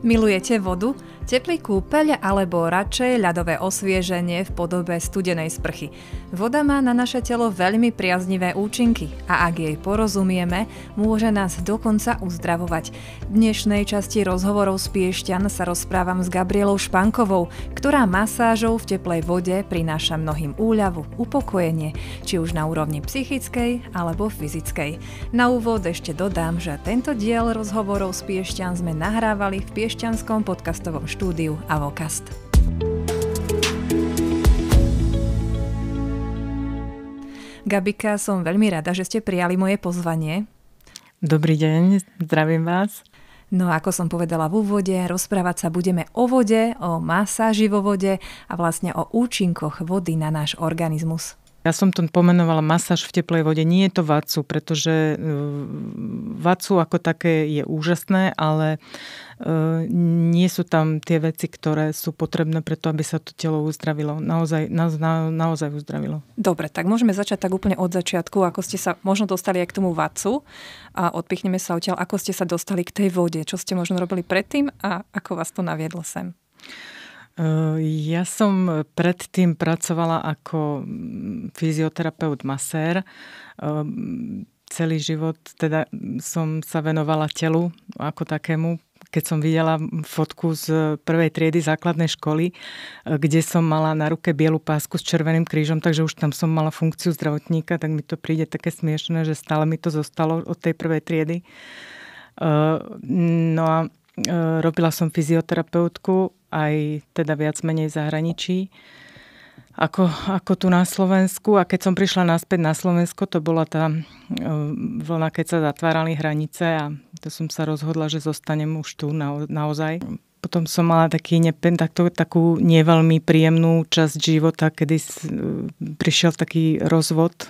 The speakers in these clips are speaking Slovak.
Milujete vodu, teplý kúpeľ alebo radšej ľadové osvieženie v podobe studenej sprchy? Voda má na naše telo veľmi priaznivé účinky a ak jej porozumieme, môže nás dokonca uzdravovať. V dnešnej časti rozhovorov z Piešťan sa rozprávam s Gabrielou Špankovou, ktorá masážou v teplej vode prináša mnohým úľavu, upokojenie, či už na úrovni psychickej alebo fyzickej. Na úvod ešte dodám, že tento diel rozhovorov z Piešťan sme nahrávali v piešťanskom podcastovom štúdiu Avokast. Gabika, som veľmi rada, že ste prijali moje pozvanie. Dobrý deň, zdravím vás. No ako som povedala v úvode, rozprávať sa budeme o vode, o masáži vo vode a vlastne o účinkoch vody na náš organizmus. Ja som to pomenovala masáž v teplej vode. Nie je to vatsu, pretože vatsu ako také je úžasné, ale nie sú tam tie veci, ktoré sú potrebné preto, aby sa to telo uzdravilo. Naozaj uzdravilo. Dobre, tak môžeme začať tak úplne od začiatku, ako ste sa možno dostali aj k tomu vatsu a odpichneme sa odtiaľ, ako ste sa dostali k tej vode, čo ste možno robili predtým a ako vás to naviedlo sem. Ja som predtým pracovala ako fyzioterapeut, masér. Celý život teda som sa venovala telu ako takému. Keď som videla fotku z prvej triedy základnej školy, kde som mala na ruke bielu pásku s červeným krížom, takže už tam som mala funkciu zdravotníka, tak mi to príde také smiešné, že stále mi to zostalo od tej prvej triedy. No a robila som fyzioterapeutku aj teda viac menej v zahraničí ako tu na Slovensku. A keď som prišla naspäť na Slovensko, to bola tá vlna, keď sa zatvárali hranice a to som sa rozhodla, že zostanem už tu naozaj. Potom som mala takú neveľmi príjemnú časť života, kedy prišiel taký rozvod,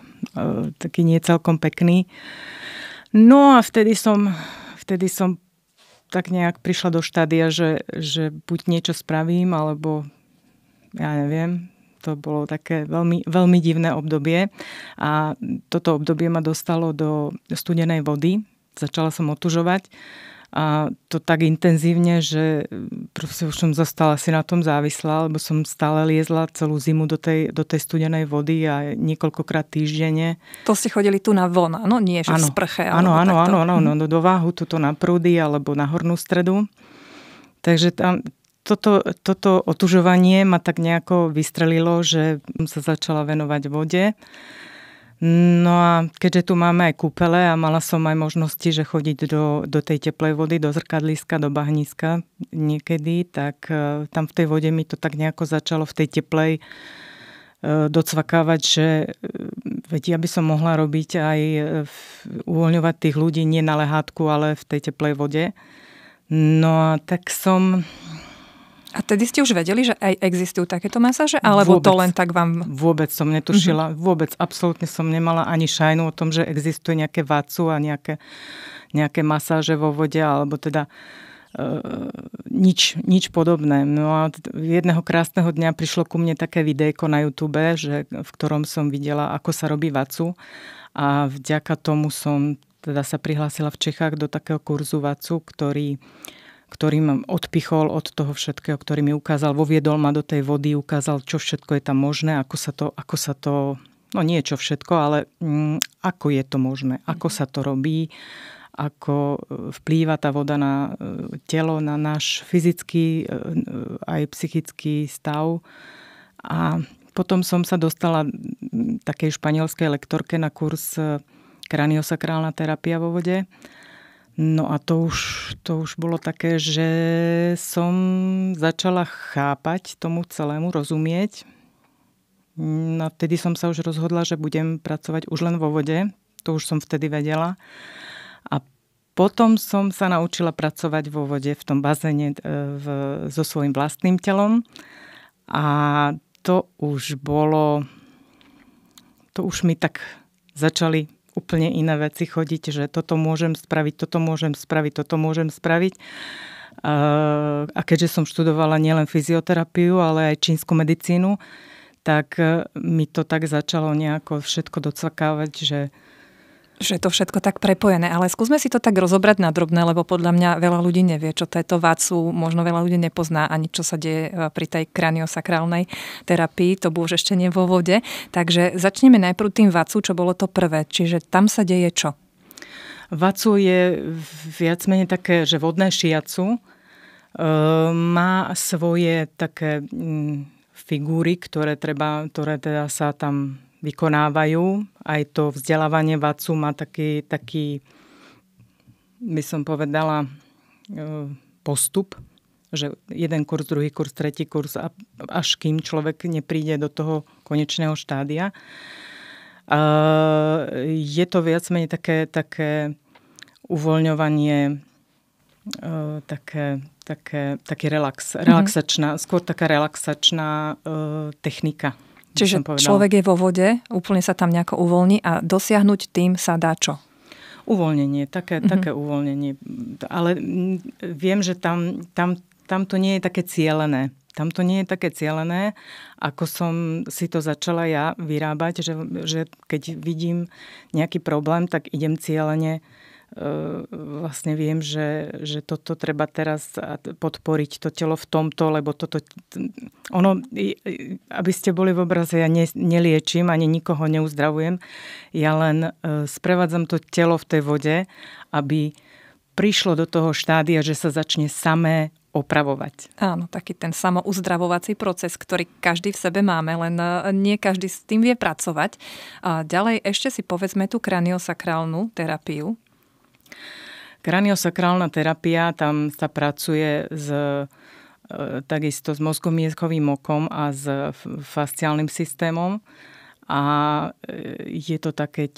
taký nie celkom pekný. No a vtedy som tak nejak prišla do štádia, že buď niečo spravím, alebo ja neviem. To bolo také veľmi, veľmi divné obdobie. A toto obdobie ma dostalo do studenej vody. Začala som otužovať. A to tak intenzívne, že proste už som zostala si na tom závislá, lebo som stále liezla celú zimu do tej studenej vody a niekoľkokrát týždenne. To ste chodili tu na von, áno? Nie, že v sprche. Áno, do váhu, tuto na prúdy alebo na hornú stredu. Takže tam toto otužovanie ma tak nejako vystrelilo, že som sa začala venovať vode. No a keďže tu máme aj kúpele a mala som aj možnosti, že chodiť do tej teplej vody, do zrkadliska, do bahniska niekedy, tak tam v tej vode mi to tak nejako začalo v tej teplej docvakávať, že veď ja by som mohla robiť aj uvoľňovať tých ľudí nie na lehátku, ale v tej teplej vode. No a tak som... A tedy ste už vedeli, že aj existujú takéto masáže? Alebo vôbec, to len tak vám... Vôbec som netušila. Vôbec, absolútne som nemala ani šajnu o tom, že existuje nejaké vatsu a nejaké masáže vo vode, alebo teda nič podobné. No a jedného krásneho dňa prišlo ku mne také videjko na YouTube, v ktorom som videla, ako sa robí vatsu. A vďaka tomu som teda sa prihlásila v Čechách do takého kurzu vatsu, ktorý ma odpichol od toho všetkého, ktorý mi ukázal, voviedol ma do tej vody, ukázal, čo všetko je tam možné, ako sa to, no nie čo všetko, ale ako je to možné, ako sa to robí, ako vplýva tá voda na telo, na náš fyzický aj psychický stav. A potom som sa dostala takej španielskej lektorke na kurz kraniosakrálna terapia vo vode. No a to už bolo také, že som začala chápať tomu celému, rozumieť. No vtedy som sa už rozhodla, že budem pracovať už len vo vode. To už som vtedy vedela. A potom som sa naučila pracovať vo vode v tom bazéne so svojím vlastným telom. A to už mi tak začali úplne iné veci chodiť, že toto môžem spraviť. A keďže som študovala nielen fyzioterapiu, ale aj čínsku medicínu, tak mi to tak začalo nejako všetko docvakávať, že že je to všetko tak prepojené, ale skúsme si to tak rozobrať na drobné, lebo podľa mňa veľa ľudí nevie, čo to je to VATSU, možno veľa ľudí nepozná ani čo sa deje pri tej kraniosakrálnej terapii, to bolo už ešte nie vo vode. Takže začneme najprv tým VATSU, čo bolo to prvé, čiže tam sa deje čo? VATSU je viac menej také, že vodné shiatsu, má svoje také figúry, ktoré teda sa tam vykonávajú. Aj to vzdelávanie VATSU má taký, by som povedala, postup, že jeden kurz, druhý kurz, tretí kurz, až kým človek nepríde do toho konečného štádia. Je to viac menej také uvoľňovanie, taký relaxačná, skôr taká relaxačná technika. Čiže človek je vo vode, úplne sa tam nejako uvoľní a dosiahnuť tým sa dá čo? Uvoľnenie, také uvoľnenie. Ale viem, že tam to nie je také cielené. Tam to nie je také cielené, ako som si to začala ja vyrábať, že keď vidím nejaký problém, tak idem cielene. Vlastne viem, že toto treba teraz podporiť to telo v tomto, lebo aby ste boli v obraze, ja neliečím, ani nikoho neuzdravujem. Ja len sprevádzam to telo v tej vode, aby prišlo do toho štádia, že sa začne samé opravovať. Áno, taký ten samouzdravovací proces, ktorý každý v sebe máme, len nie každý s tým vie pracovať. A ďalej ešte si povedzme tú kraniosakrálnu terapiu. Kraniosakrálna terapia, tam sa pracuje takisto s mozgomieskovým okom a s fasciálnym systémom a je to také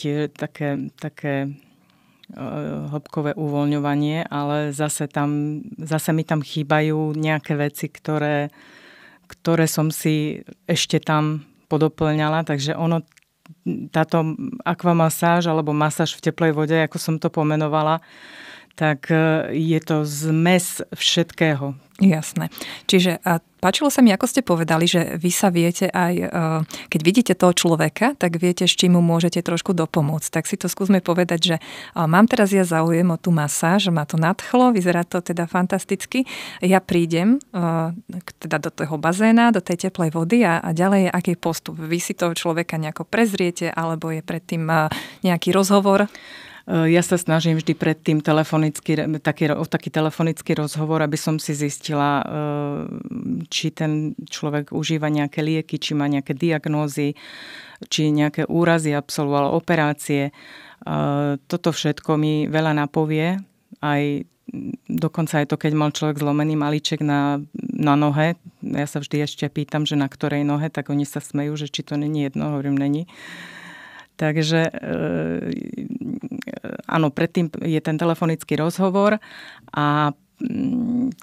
hĺbkové uvoľňovanie, ale zase mi tam chýbajú nejaké veci, ktoré som si ešte tam podoplňala, takže táto akvamasáž alebo masáž v teplej vode, ako som to pomenovala, tak je to zmes všetkého. Jasné. Čiže páčilo sa mi, ako ste povedali, že vy sa viete aj, keď vidíte toho človeka, tak viete, s čím mu môžete trošku dopomôcť. Tak si to skúsme povedať, že mám teraz ja záujem o tú masáž, ma to nadchlo, vyzerá to teda fantasticky. Ja prídem teda do toho bazéna, do tej teplej vody a ďalej je aký postup. Vy si toho človeka nejako prezriete, alebo je predtým nejaký rozhovor? Ja sa snažím vždy predtým taký telefonický rozhovor, aby som si zistila, či ten človek užíva nejaké lieky, či má nejaké diagnózy, či nejaké úrazy, absolvoval operácie. Toto všetko mi veľa napovie. Dokonca aj to, keď mal človek zlomený malíček na nohe. Ja sa vždy ešte pýtam, že na ktorej nohe, tak oni sa smejú, že či to není jedno, hovorím, není. Takže áno, predtým je ten telefonický rozhovor a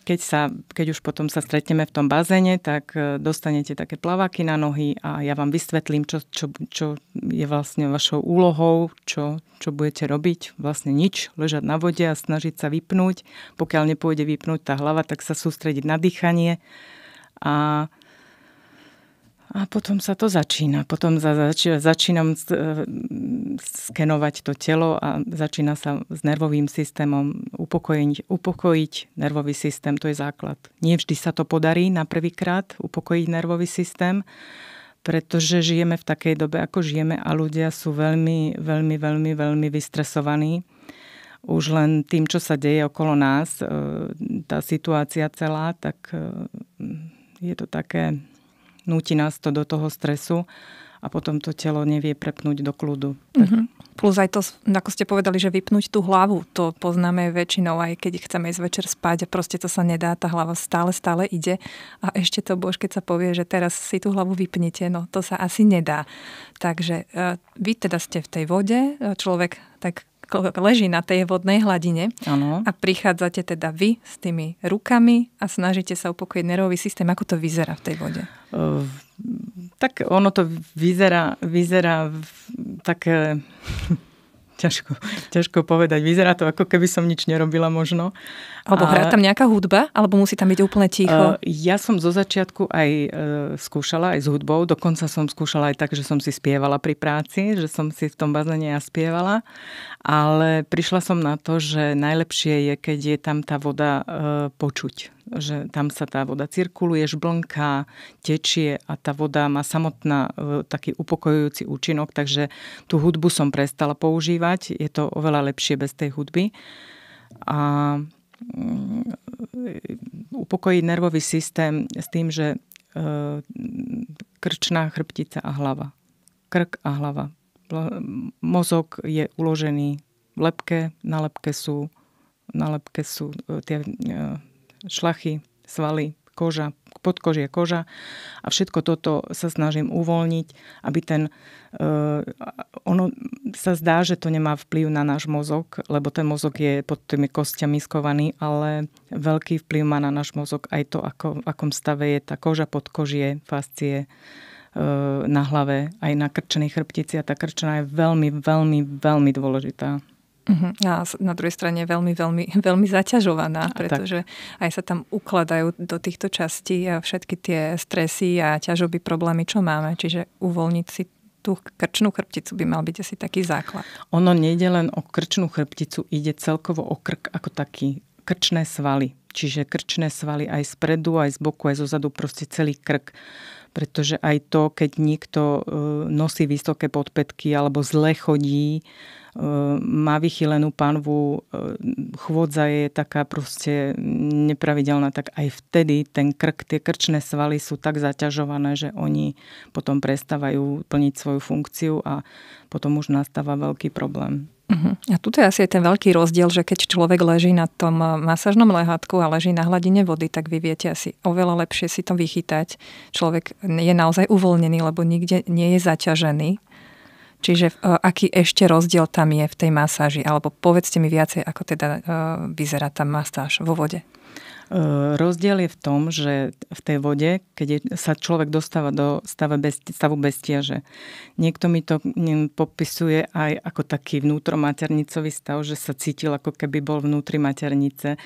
keď už potom sa stretneme v tom bazéne, tak dostanete také plaváky na nohy a ja vám vysvetlím, čo je vlastne vašou úlohou, čo budete robiť. Vlastne nič, ležať na vode a snažiť sa vypnúť. Pokiaľ nepôjde vypnúť tá hlava, tak sa sústrediť na dýchanie a potom sa to začína. Potom začínam skenovať to telo a začína sa s nervovým systémom upokojiť nervový systém. To je základ. Nie vždy sa to podarí na prvýkrát upokojiť nervový systém, pretože žijeme v takej dobe, ako žijeme a ľudia sú veľmi, veľmi, veľmi, veľmi vystresovaní. Už len tým, čo sa deje okolo nás, tá situácia celá, tak je to také... Núti nás to do toho stresu a potom to telo nevie prepnúť do kľudu. Mm-hmm. Plus aj to, ako ste povedali, že vypnúť tú hlavu, to poznáme väčšinou, aj keď chceme ísť večer spať a proste to sa nedá, tá hlava stále ide a ešte to bož, keď sa povie, že teraz si tú hlavu vypnite, no to sa asi nedá. Takže vy teda ste v tej vode, človek tak leží na tej vodnej hladine. Ano. A prichádzate teda vy s tými rukami a snažíte sa upokojiť nervový systém. Ako to vyzerá v tej vode? Tak ono to vyzerá také ťažko povedať. Vyzerá to, ako keby som nič nerobila možno. Alebo hrá tam nejaká hudba? Alebo musí tam byť úplne ticho? Ja som zo začiatku aj skúšala aj s hudbou. Dokonca som skúšala aj tak, že som si spievala pri práci, že som si v tom bazéne ja spievala. Ale prišla som na to, že najlepšie je, keď je tam tá voda počuť. Že tam sa tá voda cirkuluje, žblnká, tečie a tá voda má samotná taký upokojujúci účinok, takže tú hudbu som prestala používať. Je to oveľa lepšie bez tej hudby. A upokojiť nervový systém s tým, že krčná chrbtica a hlava. Krk a hlava. Mozog je uložený v lebke, na lebke sú tie šlachy, svaly, koža, podkožie koža a všetko toto sa snažím uvoľniť, aby ono sa zdá, že to nemá vplyv na náš mozog, lebo ten mozog je pod tými kostiami skovaný, ale veľký vplyv má na náš mozog aj to, v akom stave je tá koža, podkožie, fascie na hlave, aj na krčnej chrbtici a tá krčná je veľmi, veľmi, veľmi dôležitá. A na druhej strane je veľmi, veľmi, veľmi zaťažovaná, pretože aj sa tam ukladajú do týchto častí všetky tie stresy a ťažoby, problémy, čo máme. Čiže uvoľniť si tú krčnú chrbticu by mal byť asi taký základ. Ono nejde len o krčnú chrbticu, ide celkovo o krk ako taký. Krčné svaly. Čiže krčné svaly aj spredu, aj z boku, aj zo zadu, proste celý krk. Pretože aj to, keď niekto nosí vysoké podpätky alebo zle chodí, má vychylenú panvu, chôdza je taká proste nepravidelná, tak aj vtedy ten krk, tie krčné svaly sú tak zaťažované, že oni potom prestávajú plniť svoju funkciu a potom už nastáva veľký problém. A tuto je asi aj ten veľký rozdiel, že keď človek leží na tom masážnom lehátku a leží na hladine vody, tak vy viete asi oveľa lepšie si to vychytať. Človek je naozaj uvoľnený, lebo nikde nie je zaťažený. Čiže aký ešte rozdiel tam je v tej masáži? Alebo povedzte mi viacej, ako teda vyzerá tá masáž vo vode. Rozdiel je v tom, že v tej vode, keď sa človek dostáva do stavu beztiaže, niekto mi to popisuje aj ako taký vnútromaternicový stav, že sa cítil, ako keby bol vnútri maternice.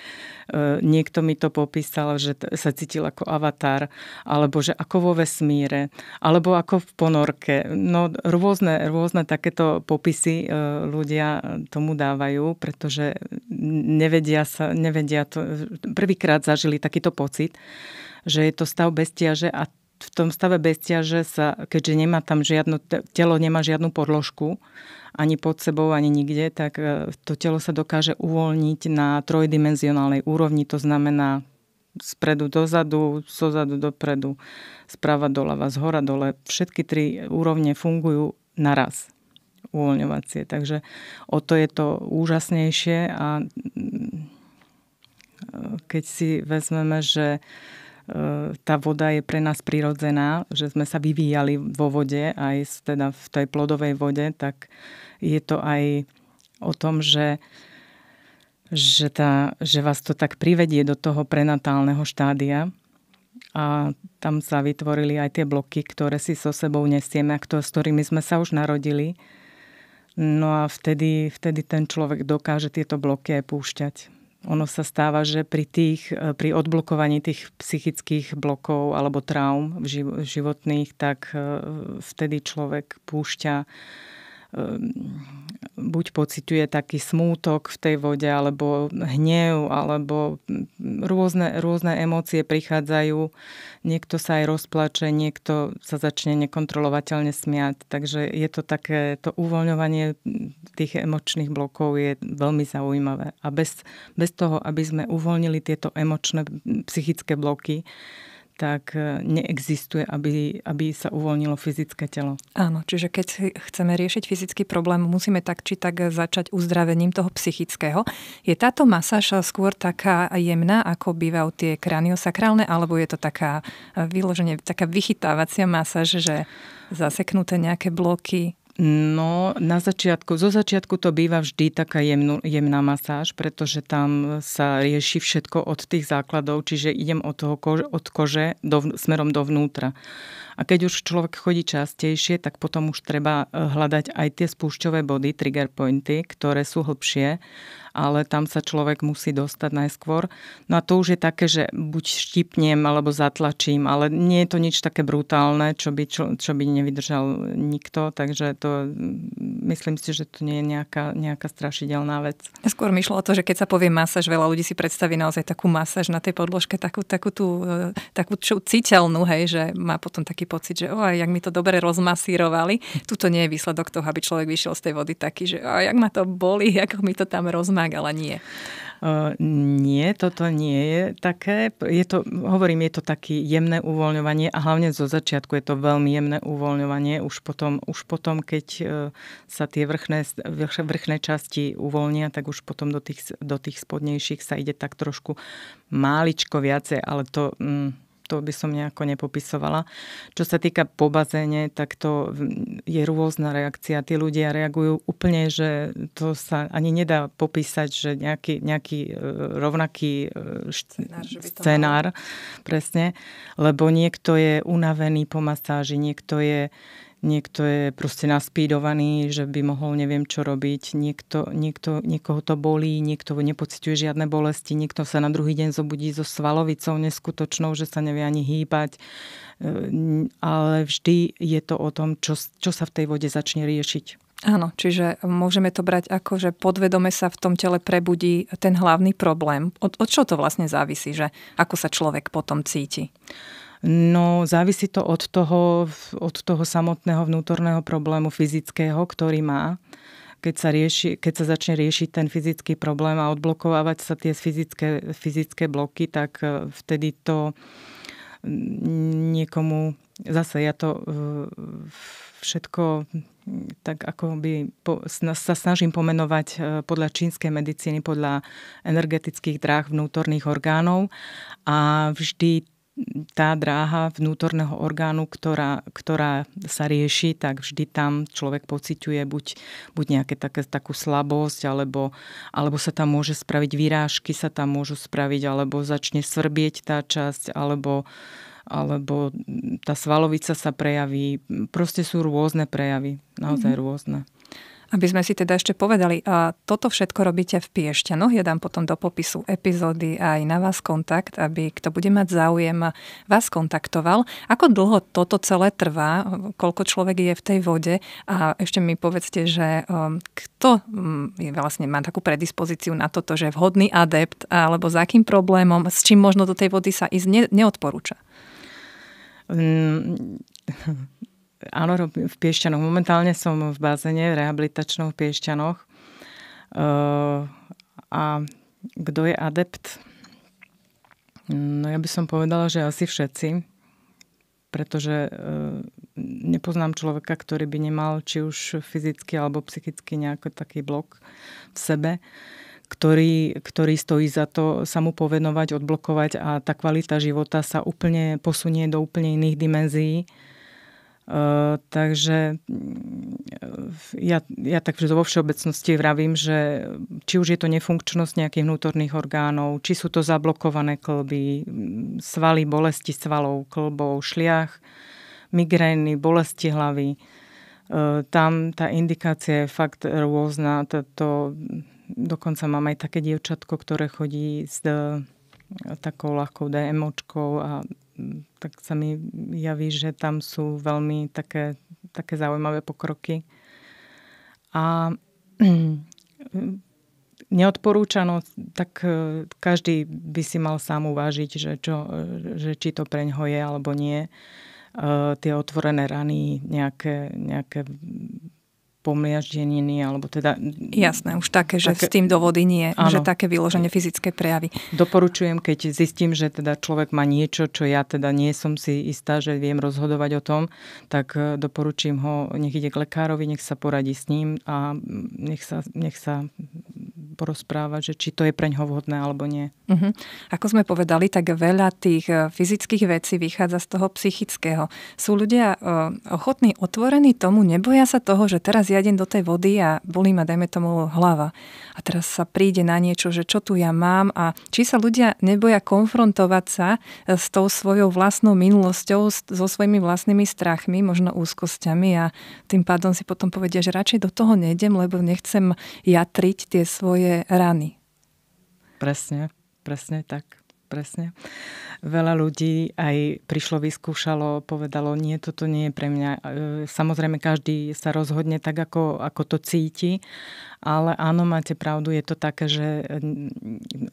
Niekto mi to popísal, že sa cítil ako avatar, alebo že ako vo vesmíre, alebo ako v ponorke. No rôzne takéto popisy ľudia tomu dávajú, pretože nevedia to prvýkrát zažili takýto pocit, že je to stav beztiaže a v tom stave beztiaže sa, keďže nemá tam telo nemá žiadnu podložku, ani pod sebou, ani nikde, tak to telo sa dokáže uvoľniť na trojdimenzionálnej úrovni, to znamená spredu dozadu, zozadu dopredu, sprava doľava, zhora dole. Všetky tri úrovne fungujú naraz uvoľňovacie, takže o to je to úžasnejšie a keď si vezmeme, že tá voda je pre nás prirodzená, že sme sa vyvíjali vo vode, aj teda v tej plodovej vode, tak je to aj o tom, že vás to tak privedie do toho prenatálneho štádia a tam sa vytvorili aj tie bloky, ktoré si so sebou nesieme a s ktorými sme sa už narodili. No a vtedy ten človek dokáže tieto bloky aj púšťať. Ono sa stáva, že pri odblokovaní tých psychických blokov alebo traum životných, tak vtedy človek púšťa, buď pociťuje taký smútok v tej vode, alebo hnev, alebo rôzne emócie prichádzajú. Niekto sa aj rozplače, niekto sa začne nekontrolovateľne smiať. Takže je to také, to uvoľňovanie tých emočných blokov je veľmi zaujímavé. A bez toho, aby sme uvoľnili tieto emočné psychické bloky, tak neexistuje, aby sa uvoľnilo fyzické telo. Áno, čiže keď chceme riešiť fyzický problém, musíme tak či tak začať uzdravením toho psychického. Je táto masáž skôr taká jemná, ako bývajú tie kraniosakrálne, alebo je to taká vyloženie, taká vychytávacia masáž, že zaseknuté nejaké bloky? No, zo začiatku to býva vždy taká jemná masáž, pretože tam sa rieši všetko od tých základov, čiže idem od kože smerom dovnútra. A keď už človek chodí častejšie, tak potom už treba hľadať aj tie spúšťové body, trigger pointy, ktoré sú hlbšie, ale tam sa človek musí dostať najskôr. No a to už je také, že buď štipnem, alebo zatlačím, ale nie je to nič také brutálne, čo by nevydržal nikto, takže to myslím si, že to nie je nejaká strašidelná vec. Skôr mi šlo o to, že keď sa povie masáž, veľa ľudí si predstaví naozaj takú masáž na tej podložke, takú citeľnú, hej, že má potom taký pocit, že jak mi to dobre rozmasírovali. Tuto nie je výsledok toho, aby človek vyšiel z tej vody taký, že jak ma to boli, ako mi to tam ale nie. Nie, toto nie je také. Je to také jemné uvoľňovanie a hlavne zo začiatku je to veľmi jemné uvoľňovanie. Už potom, keď sa tie vrchné časti uvoľnia, tak už potom do tých spodnejších sa ide tak trošku máličko viacej, ale to by som nejako nepopisovala. Čo sa týka po bazéne, tak to je rôzna reakcia. Tí ľudia reagujú úplne, že to sa ani nedá popísať, že nejaký rovnaký scenár, presne, lebo niekto je unavený po masáži, niekto je proste naspídovaný, že by mohol neviem čo robiť. Niekoho to bolí, niekto nepociťuje žiadne bolesti, niekto sa na druhý deň zobudí so svalovicou neskutočnou, že sa nevie ani hýbať. Ale vždy je to o tom, čo sa v tej vode začne riešiť. Áno, čiže môžeme to brať ako, že podvedome sa v tom tele prebudí ten hlavný problém. Od čo to vlastne závisí, že ako sa človek potom cíti? No, závisí to od toho samotného vnútorného problému fyzického, ktorý má. Keď sa začne riešiť ten fyzický problém a odblokovávať sa tie fyzické bloky, tak vtedy to niekomu, zase ja to všetko tak ako by sa snažím pomenovať podľa čínskej medicíny, podľa energetických dráh vnútorných orgánov a vždy tá dráha vnútorného orgánu, ktorá sa rieši, tak vždy tam človek pociťuje buď takú slabosť, alebo sa tam môže spraviť výrážky, sa tam môžu spraviť, alebo začne svrbieť tá časť, alebo tá svalovica sa prejaví. Proste sú rôzne prejavy, naozaj rôzne. Aby sme si teda ešte povedali, a toto všetko robíte v Piešťanoch. Ja dám potom do popisu epizódy aj na vás kontakt, aby kto bude mať záujem, vás kontaktoval. Ako dlho toto celé trvá? Koľko človek je v tej vode? A ešte mi povedzte, že kto vlastne má takú predispozíciu na toto, že je vhodný adept, alebo s akým problémom, s čím možno do tej vody sa ísť neodporúča? Áno, robím v Piešťanoch. Momentálne som v bazéne rehabilitačnom v Piešťanoch. A kto je adept? No ja by som povedala, že asi všetci. Pretože nepoznám človeka, ktorý by nemal či už fyzicky alebo psychicky nejaký taký blok v sebe, ktorý stojí za to sa mu povenovať, odblokovať a tá kvalita života sa úplne posunie do úplne iných dimenzií. Takže ja tak vo všeobecnosti vravím, že či už je to nefunkčnosť nejakých vnútorných orgánov, či sú to zablokované kĺby, svaly, bolesti svalov, kĺbov, šliach, migrény, bolesti hlavy. Tam tá indikácia je fakt rôzna. Dokonca mám aj také dievčatko, ktoré chodí s takou ľahkou DMOčkou a tak sa mi javí, že tam sú veľmi také zaujímavé pokroky. A neodporúčano, tak každý by si mal sám uvážiť, že či to preňho je alebo nie. Tie otvorené rany, nejaké pomliaždeniny, alebo teda... Jasné, už také, že s tým do vody nie, áno, že také vyloženie fyzické prejavy. Doporučujem, keď zistím, že teda človek má niečo, čo ja teda nie som si istá, že viem rozhodovať o tom, tak doporučím ho, nech ide k lekárovi, nech sa poradí s ním a nech sa porozpráva, že či to je preňho vhodné alebo nie. Uh-huh. Ako sme povedali, tak veľa tých fyzických vecí vychádza z toho psychického. Sú ľudia ochotní, otvorení tomu, neboja sa toho, že teraz ja idem do tej vody a bolí ma, dajme tomu, hlava. A teraz sa príde na niečo, že čo tu ja mám, a či sa ľudia neboja konfrontovať sa s tou svojou vlastnou minulosťou, so svojimi vlastnými strachmi, možno úzkosťami, a tým pádom si potom povedia, že radšej do toho nejdem, lebo nechcem jatriť tie svoje rany. Presne tak. Presne. Veľa ľudí aj prišlo, vyskúšalo, povedalo, nie, toto nie je pre mňa. Samozrejme, každý sa rozhodne tak, ako to cíti, ale áno, máte pravdu, je to také, že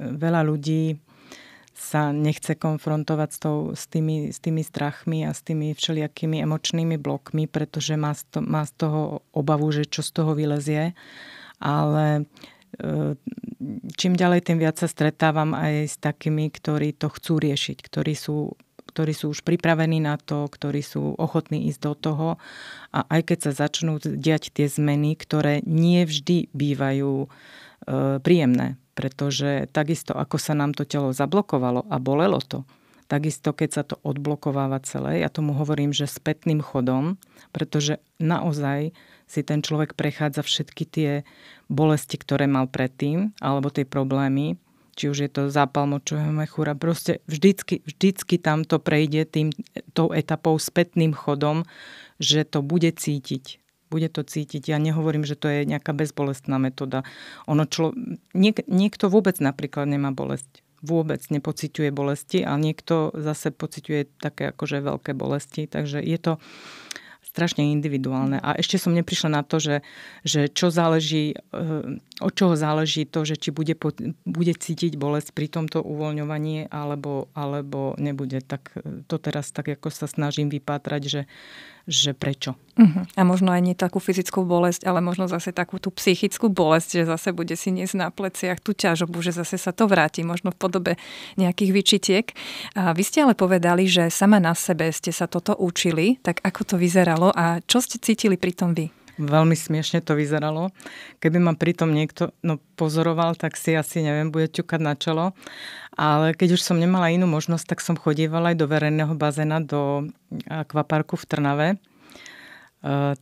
veľa ľudí sa nechce konfrontovať s tými strachmi a s tými všelijakými emočnými blokmi, pretože má z toho obavu, že čo z toho vylezie. Ale čím ďalej, tým viac sa stretávam aj s takými, ktorí to chcú riešiť, ktorí sú už pripravení na to, ktorí sú ochotní ísť do toho. A aj keď sa začnú diať tie zmeny, ktoré nie vždy bývajú príjemné, pretože takisto ako sa nám to telo zablokovalo a bolelo to, takisto keď sa to odblokováva celé, ja tomu hovorím, že spätným chodom, pretože naozaj si ten človek prechádza všetky tie bolesti, ktoré mal predtým, alebo tie problémy, či už je to zápal močového mechúra, proste vždycky tam to prejde tou etapou spätným chodom, že to bude cítiť. Bude to cítiť. Ja nehovorím, že to je nejaká bezbolestná metóda. Niekto vôbec napríklad nemá bolesť. Vôbec nepociťuje bolesti, a niekto zase pociťuje také akože veľké bolesti. Takže je to strašne individuálne. A ešte som neprišla na to, že čo záleží, od čoho záleží to, že či bude cítiť bolesť pri tomto uvoľňovaní alebo nebude. Tak to teraz tak ako sa snažím vypátrať, že prečo. A možno aj nie takú fyzickú bolesť, ale možno zase takú tú psychickú bolesť, že zase bude si niesť na pleciach tú ťažobu, že zase sa to vráti, možno v podobe nejakých vyčitiek. A vy ste ale povedali, že sama na sebe ste sa toto učili, tak ako to vyzeralo a čo ste cítili pri tom vy? Veľmi smiešne to vyzeralo. Keby ma pritom niekto pozoroval, tak si asi, neviem, bude ťukať na čelo. Ale keď už som nemala inú možnosť, tak som chodívala aj do verejného bazéna, do akvaparku v Trnave.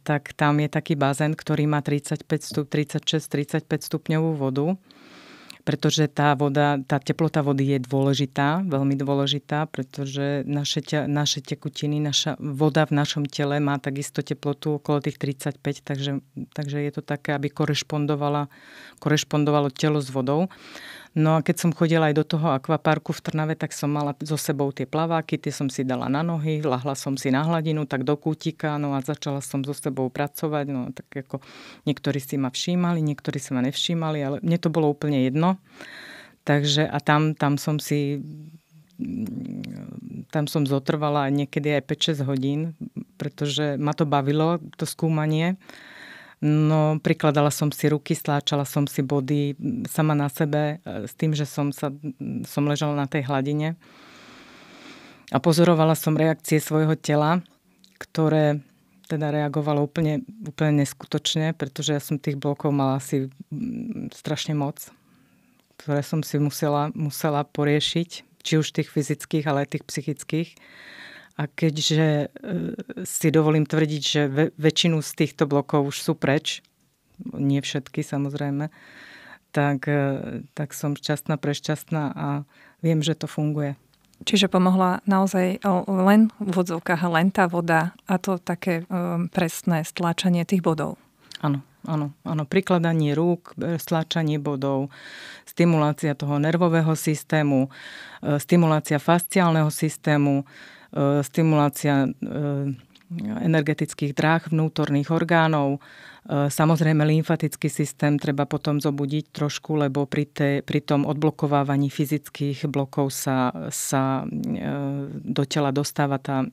Tak tam je taký bazén, ktorý má 36-35 stupňovú vodu. Pretože tá teplota vody je dôležitá, veľmi dôležitá, pretože naše tekutiny, naša voda v našom tele má takisto teplotu okolo tých 35, takže je to také, aby korešpondovalo telo s vodou. No a keď som chodila aj do toho akvaparku v Trnave, tak som mala so sebou tie plaváky, tie som si dala na nohy, ľahla som si na hladinu, tak do kútika, no a začala som so sebou pracovať, no tak ako niektorí si ma všímali, niektorí si ma nevšímali, ale mne to bolo úplne jedno. Takže a tam som zotrvala niekedy aj 5-6 hodín, pretože ma to bavilo, to skúmanie. No, prikladala som si ruky, stláčala som si body sama na sebe s tým, že som ležala na tej hladine. A pozorovala som reakcie svojho tela, ktoré teda reagovalo úplne neskutočne, pretože ja som tých blokov mala asi strašne moc, ktoré som si musela poriešiť, či už tých fyzických, ale aj tých psychických. A keďže si dovolím tvrdiť, že väčšinu z týchto blokov už sú preč, nie všetky samozrejme, tak som prešťastná a viem, že to funguje. Čiže pomohla naozaj len v úvodzovkách len tá voda a to také presné stláčanie tých bodov. Áno. Prikladanie rúk, stláčanie bodov, stimulácia toho nervového systému, stimulácia fasciálneho systému, stimulácia energetických dráh vnútorných orgánov. Samozrejme, lymfatický systém treba potom zobudiť trošku, lebo pri tom odblokovávaní fyzických blokov sa do tela dostáva tá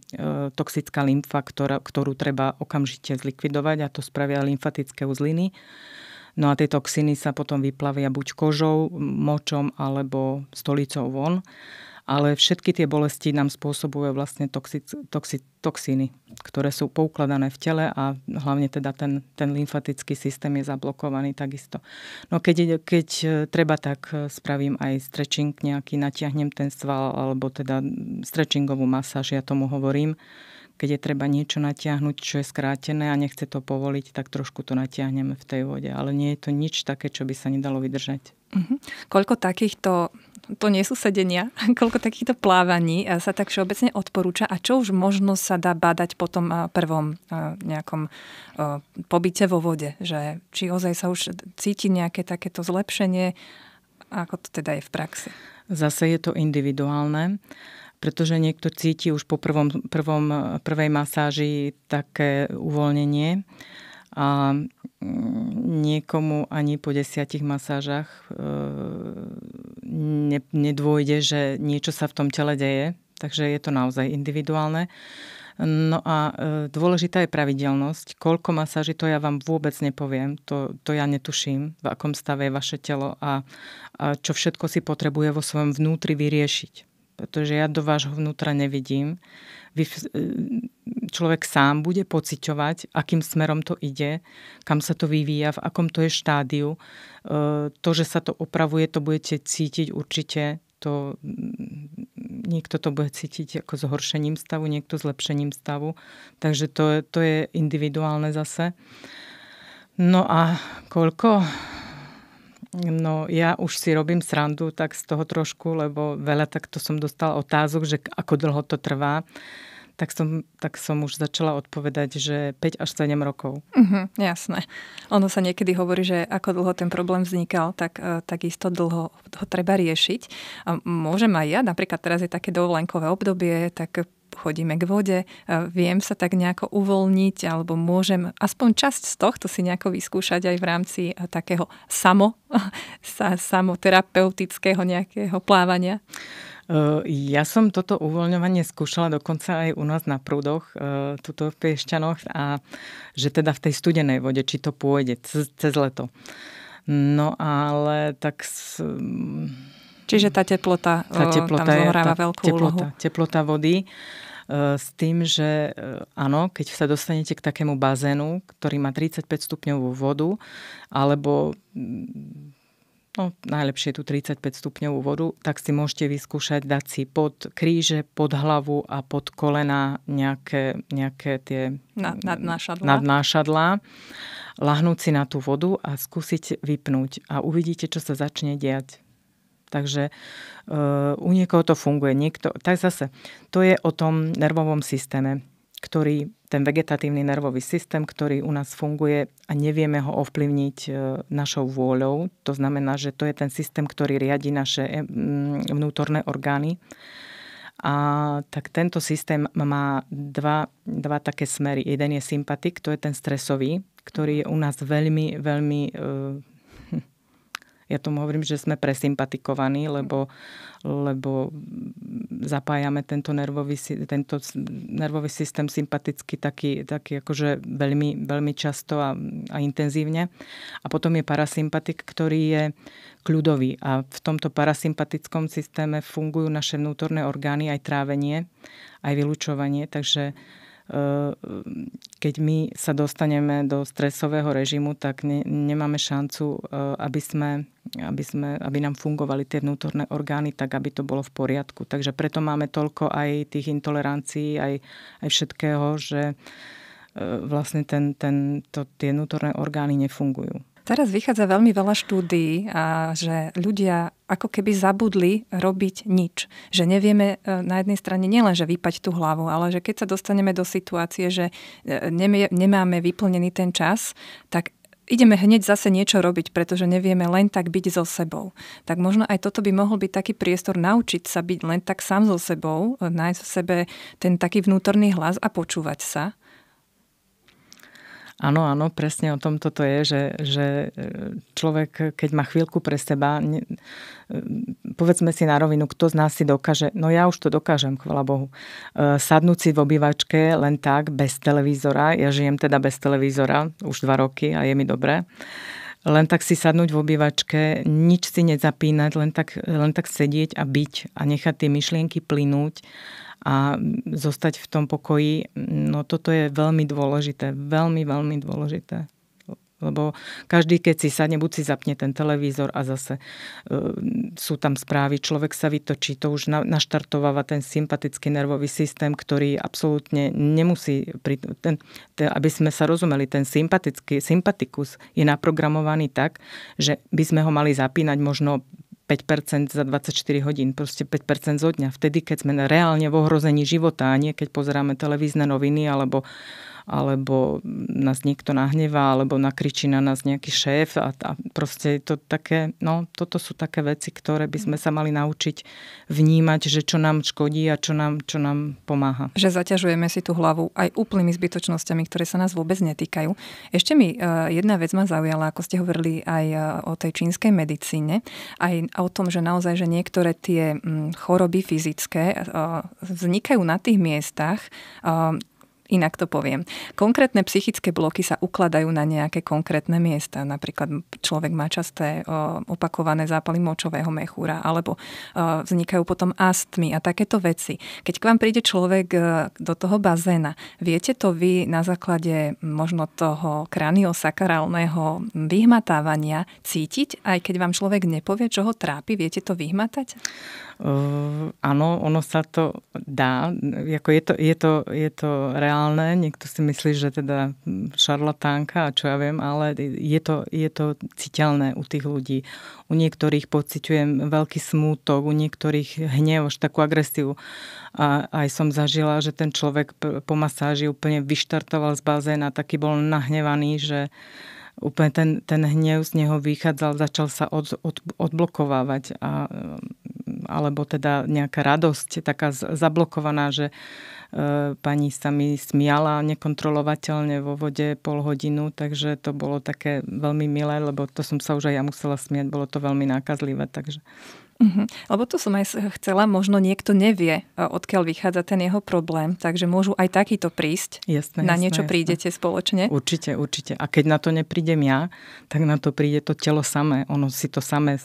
toxická lymfa, ktorú treba okamžite zlikvidovať, a to spravia lymfatické uzliny. No a tie toxíny sa potom vyplavia buď kožou, močom alebo stolicou von. ale všetky tie bolesti nám spôsobujú vlastne toxíny, ktoré sú poukladané v tele a hlavne teda ten lymfatický systém je zablokovaný takisto. No keď treba, tak spravím aj stretching nejaký, natiahnem ten sval, alebo teda stretchingovú masáž, ja tomu hovorím. Keď je treba niečo natiahnuť, čo je skrátené a nechce to povoliť, tak trošku to natiahneme v tej vode. Ale nie je to nič také, čo by sa nedalo vydržať. Koľko takýchto, to nie sú sedenia, koľko takýchto plávaní sa tak všeobecne odporúča a čo už možno sa dá badať po tom prvom nejakom pobyte vo vode? Že či ozaj sa už cíti nejaké takéto zlepšenie, ako to teda je v praxi? Zase je to individuálne, pretože niekto cíti už po prvej masáži také uvoľnenie a niekomu ani po 10 masážach nedôjde, že niečo sa v tom tele deje, takže je to naozaj individuálne. No a dôležitá je pravidelnosť. Koľko masáží, to ja vám vôbec nepoviem. To ja netuším, v akom stave je vaše telo a čo všetko si potrebuje vo svojom vnútri vyriešiť. Pretože ja do vášho vnútra nevidím. Človek sám bude pociťovať, akým smerom to ide, kam sa to vyvíja, v akom to je štádiu. To, že sa to opravuje, to budete cítiť určite. Niekto to bude cítiť ako zhoršením stavu, niekto zlepšením stavu. Takže to je individuálne zase. No a koľko? No ja už si robím srandu tak z toho trošku, lebo veľa takto som dostala otázok, že ako dlho to trvá. Tak som už začala odpovedať, že 5 až 7 rokov. Jasné. Ono sa niekedy hovorí, že ako dlho ten problém vznikal, tak isto dlho ho treba riešiť. A môžem aj ja, napríklad teraz je také dovolenkové obdobie, tak chodíme k vode, viem sa tak nejako uvoľniť, alebo môžem aspoň časť z tohto si nejako vyskúšať aj v rámci takého samoterapeutického nejakého plávania. Ja som toto uvoľňovanie skúšala dokonca aj u nás na prúdoch, tuto v Piešťanoch, a že teda v tej studenej vode, či to pôjde cez leto. No ale tak... Čiže tá teplota tam zohráva veľkú úlohu. Teplota vody s tým, že áno, keď sa dostanete k takému bazénu, ktorý má 35 stupňovú vodu, alebo najlepšie je tu 35 stupňovú vodu, tak si môžete vyskúšať dať si pod kríže, pod hlavu a pod kolena nejaké tie nadnášadlá. Lahnúť si na tú vodu a skúsiť vypnúť a uvidíte, čo sa začne diať. Takže u niekoho to funguje. Tak zase, to je o tom nervovom systéme, ten vegetatívny nervový systém, ktorý u nás funguje a nevieme ho ovplyvniť našou vôľou. To znamená, že to je ten systém, ktorý riadi naše vnútorné orgány. A tak tento systém má dva také smery. Jeden je sympatik, to je ten stresový, ktorý je u nás veľmi, veľmi... Ja tomu hovorím, že sme presympatikovaní, lebo zapájame tento nervový systém sympaticky taký akože veľmi, veľmi často a intenzívne. A potom je parasympatik, ktorý je kľudový. A v tomto parasympatickom systéme fungujú naše vnútorné orgány, aj trávenie, aj vylučovanie. Takže keď my sa dostaneme do stresového režimu, tak nemáme šancu, aby nám fungovali tie vnútorné orgány tak, aby to bolo v poriadku. Takže preto máme toľko aj tých intolerancií, aj všetkého, že vlastne tie vnútorné orgány nefungujú. Teraz vychádza veľmi veľa štúdií, že ľudia ako keby zabudli robiť nič. Že nevieme na jednej strane nielen, že vypať tú hlavu, ale že keď sa dostaneme do situácie, že nemáme vyplnený ten čas, tak ideme hneď zase niečo robiť, pretože nevieme len tak byť so sebou. Tak možno aj toto by mohol byť taký priestor naučiť sa byť len tak sám so sebou, nájsť v sebe ten taký vnútorný hlas a počúvať sa. Áno, presne o tom toto je, že človek, keď má chvíľku pre seba, povedzme si na rovinu, kto z nás si dokáže, no ja už to dokážem, chvála Bohu, sadnúť si v obývačke len tak, bez televízora, ja žijem teda bez televízora už 2 roky a je mi dobré, len tak si sadnúť v obývačke, nič si nezapínať, len tak sedieť a byť a nechať tie myšlienky plynúť a zostať v tom pokoji, no toto je veľmi dôležité, veľmi, veľmi dôležité. Lebo každý, keď si sadne, buď si zapne ten televízor a zase sú tam správy, človek sa vytočí, to už naštartováva ten sympatický nervový systém, ktorý absolútne nemusí, aby sme sa rozumeli, ten sympatikus je naprogramovaný tak, že by sme ho mali zapínať možno 5% za 24 hodín, proste 5% zo dňa. Vtedy, keď sme reálne v ohrození života, a nie keď pozeráme televízne noviny alebo nás niekto nahnevá, alebo nakričí na nás nejaký šéf a proste je to také, no toto sú také veci, ktoré by sme sa mali naučiť vnímať, že čo nám škodí a čo nám pomáha. Že zaťažujeme si tú hlavu aj úplnými zbytočnosťami, ktoré sa nás vôbec netýkajú. Ešte mi jedna vec ma zaujala, ako ste hovorili aj o tej čínskej medicíne, aj o tom, že naozaj, že niektoré tie choroby fyzické vznikajú na tých miestach, inak to poviem. Konkrétne psychické bloky sa ukladajú na nejaké konkrétne miesta. Napríklad človek má časté opakované zápaly močového mechúra alebo vznikajú potom astmy a takéto veci. Keď k vám príde človek do toho bazéna, viete to vy na základe možno toho kraniosakrálneho vyhmatávania cítiť, aj keď vám človek nepovie, čo ho trápi, viete to vyhmatať? Áno, ono sa to dá. Je to reálne. Niekto si myslí, že teda šarlatánka a čo ja viem, ale je to citeľné u tých ľudí. U niektorých pociťujem veľký smútok, u niektorých hnev, až takú agresiu. A aj som zažila, že ten človek po masáži úplne vyštartoval z bazéna, taký bol nahnevaný, že úplne ten hnev z neho vychádzal, začal sa odblokovávať alebo teda nejaká radosť taká zablokovaná, že pani sa mi smiala nekontrolovateľne vo vode pol hodinu, takže to bolo také veľmi milé, lebo to som sa už aj ja musela smiať, bolo to veľmi nákazlivé, takže... Lebo to som aj chcela, možno niekto nevie, odkiaľ vychádza ten jeho problém, takže môžu aj takýto prísť. Jasné, niečo prídete spoločne? Určite. A keď na to neprídem ja, tak na to príde to telo samé. Ono si to samé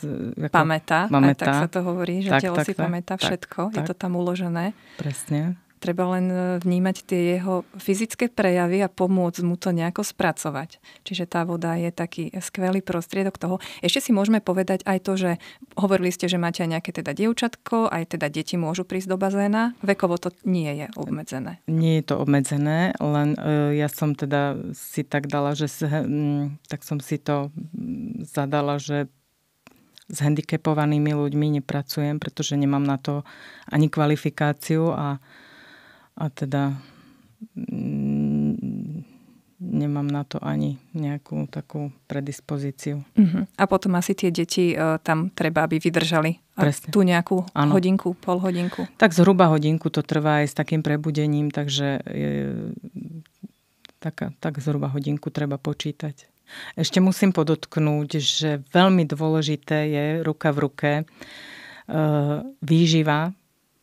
pamätá. Aj tak sa to hovorí, že telo si pamätá všetko. Je to tam uložené. Presne. Treba len vnímať tie jeho fyzické prejavy a pomôcť mu to nejako spracovať. Čiže tá voda je taký skvelý prostriedok toho. Ešte si môžeme povedať aj to, že hovorili ste, že máte aj nejaké teda dievčatko, aj teda deti môžu prísť do bazéna. Vekovo to nie je obmedzené. Nie je to obmedzené, len ja som teda si tak dala, že tak som si to zadala, že s handicapovanými ľuďmi nepracujem, pretože nemám na to ani kvalifikáciu a teda nemám na to ani nejakú takú predispozíciu. A potom asi tie deti tam treba, aby vydržali tú nejakú hodinku, pol hodinku. Tak zhruba hodinku to trvá aj s takým prebudením, takže tak zhruba hodinku treba počítať. Ešte musím podotknúť, že veľmi dôležité je ruka v ruke výživa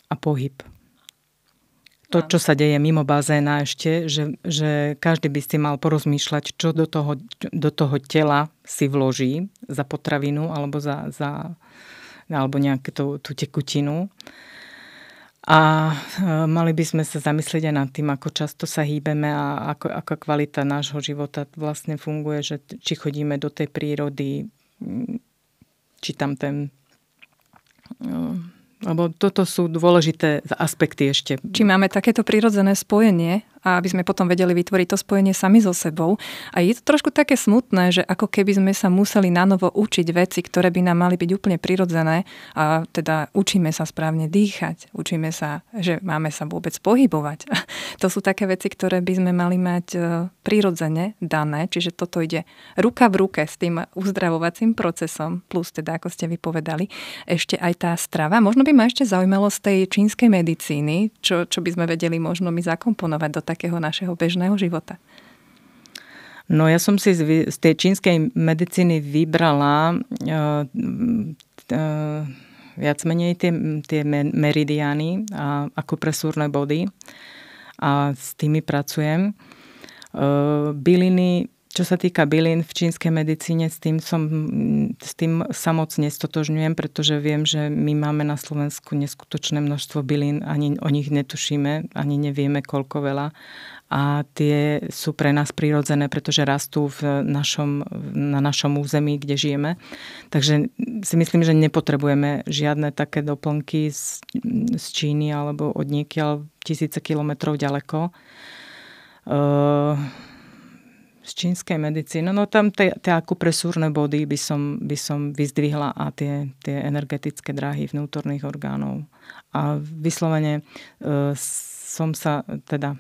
a pohyb. To, čo sa deje mimo bazéna ešte, že každý by si mal porozmýšľať, čo do toho tela si vloží za potravinu alebo alebo nejakú tú tekutinu. A mali by sme sa zamyslieť aj nad tým, ako často sa hýbeme a ako kvalita nášho života vlastne funguje, že či chodíme do tej prírody, či tam lebo toto sú dôležité aspekty ešte. Či máme takéto prirodzené spojenie, a aby sme potom vedeli vytvoriť to spojenie sami so sebou. A je to trošku také smutné, že ako keby sme sa museli nanovo učiť veci, ktoré by nám mali byť úplne prirodzené. A teda učíme sa správne dýchať, učíme sa, že máme sa vôbec pohybovať. To sú také veci, ktoré by sme mali mať prirodzene dané, čiže toto ide ruka v ruke s tým uzdravovacím procesom, plus teda, ako ste vypovedali, ešte aj tá strava. Možno by ma ešte zaujímalo z tej čínskej medicíny, čo by sme vedeli možno my zakomponovať do takého našeho bežného života. No ja som si z tej čínskej medicíny vybrala viac menej tie meridiány a akupresúrne body a s tými pracujem. Byliny Čo sa týka bylín v čínskej medicíne, s tým sa moc nestotožňujem, pretože viem, že my máme na Slovensku neskutočné množstvo bylín, ani o nich netušíme, ani nevieme koľko veľa. A tie sú pre nás prirodzené, pretože rastú na našom území, kde žijeme. Takže si myslím, že nepotrebujeme žiadne také doplnky z Číny alebo od niekiaľ tisíce kilometrov ďaleko. Z čínskej medicíny. No tam tie akupresúrne body by som vyzdvihla a tie energetické dráhy vnútorných orgánov. A vyslovene som sa teda...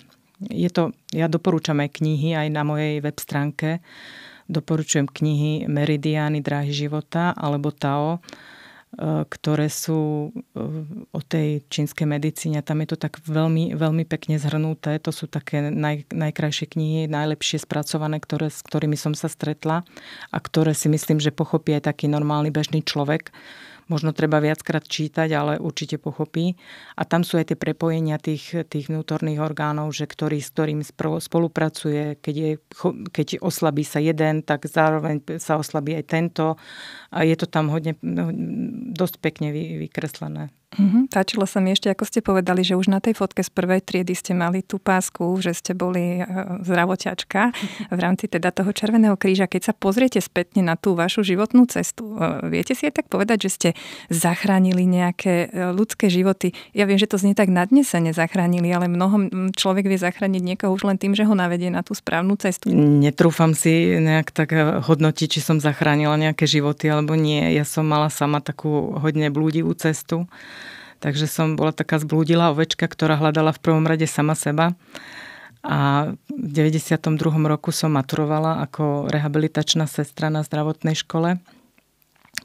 Ja doporúčam aj knihy, aj na mojej web stránke. Doporučujem knihy Meridiány dráhy života alebo Tao, ktoré sú o tej čínskej medicíne. Tam je to tak veľmi, veľmi pekne zhrnuté. To sú také najkrajšie knihy, najlepšie spracované, s ktorými som sa stretla a ktoré si myslím, že pochopí aj taký normálny bežný človek. Možno treba viackrát čítať, ale určite pochopí. A tam sú aj tie prepojenia tých vnútorných orgánov, že s ktorým spolupracuje. Keď oslabí sa jeden, tak zároveň sa oslabí aj tento. A je to tam dosť pekne vykreslené. Páčilo sa mi ešte, ako ste povedali, že už na tej fotke z prvej triedy ste mali tú pásku, že ste boli zdravoťačka v rámci teda toho Červeného kríža. Keď sa pozriete spätne na tú vašu životnú cestu, viete si aj tak povedať, že ste zachránili nejaké ľudské životy? Ja viem, že to znie tak nadnesene zachránili, ale človek vie zachrániť niekoho už len tým, že ho navedie na tú správnu cestu. Netrúfam si nejak tak hodnotiť, či som zachránila nejaké životy alebo nie. Ja som mala sama takú hodne blúdivú cestu. Takže som bola taká zblúdilá ovečka, ktorá hľadala v prvom rade sama seba. A v 92. roku som maturovala ako rehabilitačná sestra na zdravotnej škole.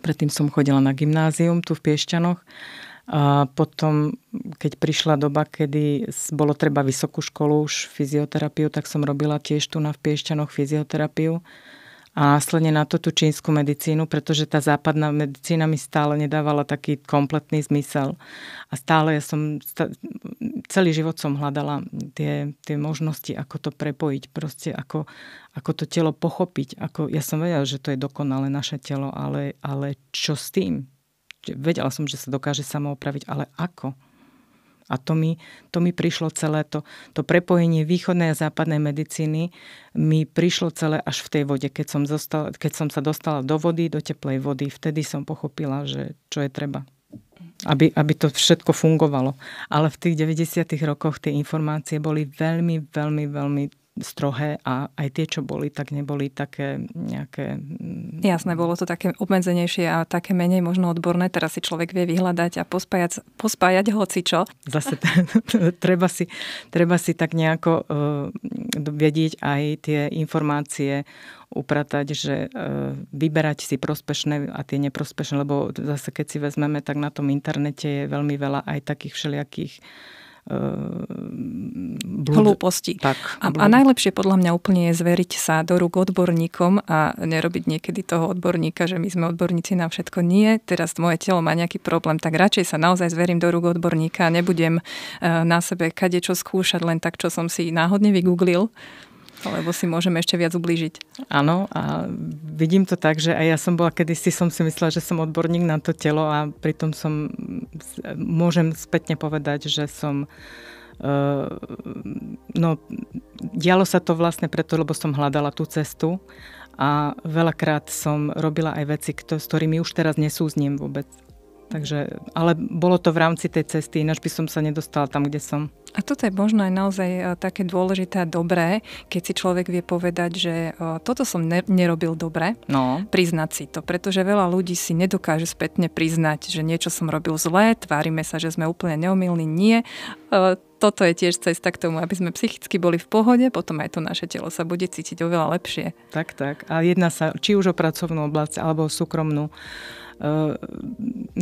Predtým som chodila na gymnázium tu v Piešťanoch. A potom, keď prišla doba, kedy bolo treba vysokú školu, už fyzioterapiu, tak som robila tiež tu v Piešťanoch fyzioterapiu. A následne na to tú čínsku medicínu, pretože tá západná medicína mi stále nedávala taký kompletný zmysel. A stále celý život som hľadala tie možnosti, ako to prepojiť, proste ako to telo pochopiť. Ja som vedela, že to je dokonalé naše telo, ale čo s tým? Vedela som, že sa dokáže samoopraviť, ale ako? A to mi prišlo celé to prepojenie východnej a západnej medicíny mi prišlo celé až v tej vode. Keď som sa dostala do vody, do teplej vody, vtedy som pochopila, že čo je treba. Aby to všetko fungovalo. Ale v tých 90. rokoch tie informácie boli veľmi, veľmi, veľmi strohé a aj tie, čo boli, tak neboli také nejaké... Jasné, bolo to také obmedzenejšie a také menej možno odborné. Teraz si človek vie vyhľadať a pospájať hocičo. Zase treba si tak nejako vedieť aj tie informácie upratať, že vyberať si prospešné a tie neprospešné, lebo zase keď si vezmeme, tak na tom internete je veľmi veľa aj takých všelijakých hlúposti. A najlepšie podľa mňa úplne je zveriť sa do rúk odborníkom a nerobiť niekedy toho odborníka, že my sme odborníci na všetko. Nie, teraz moje telo má nejaký problém, tak radšej sa naozaj zverím do rúk odborníka a nebudem na sebe kadečo skúšať len tak, čo som si náhodne vygooglil, lebo si môžeme ešte viac ublížiť. Áno, a vidím to tak, že aj ja som bola kedysi, som si myslela, že som odborník na to telo a pritom môžem spätne povedať, že som dialo sa to vlastne preto, lebo som hľadala tú cestu a veľakrát som robila aj veci, s ktorými už teraz nesúzním vôbec. Takže, ale bolo to v rámci tej cesty, ináč by som sa nedostala tam, kde som. A toto je možno aj naozaj také dôležité a dobré, keď si človek vie povedať, že toto som nerobil dobre, priznať si to, pretože veľa ľudí si nedokáže spätne priznať, že niečo som robil zlé, tvárime sa, že sme úplne neomylní. Nie. Toto je tiež cesta k tomu, aby sme psychicky boli v pohode, potom aj to naše telo sa bude cítiť oveľa lepšie. Tak. A jedná sa či už o pracovnú oblasť, alebo o súkromnú.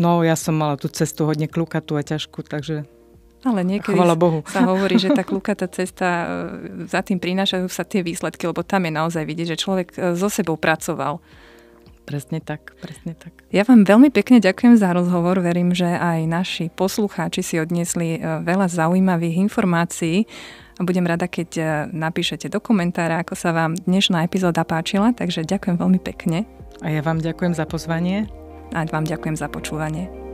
Ja som mala tú cestu hodne kľukatú a ťažkú, takže ale niekedy sa hovorí, že tá kľukatá cesta, za tým prinášajú sa tie výsledky, lebo tam je naozaj vidieť, že človek so sebou pracoval. Presne tak, presne tak. Ja vám veľmi pekne ďakujem za rozhovor. Verím, že aj naši poslucháči si odniesli veľa zaujímavých informácií a budem rada, keď napíšete do komentára, ako sa vám dnešná epizóda páčila. Takže ďakujem veľmi pekne. A ja vám ďakujem za pozvanie. A vám ďakujem za počúvanie.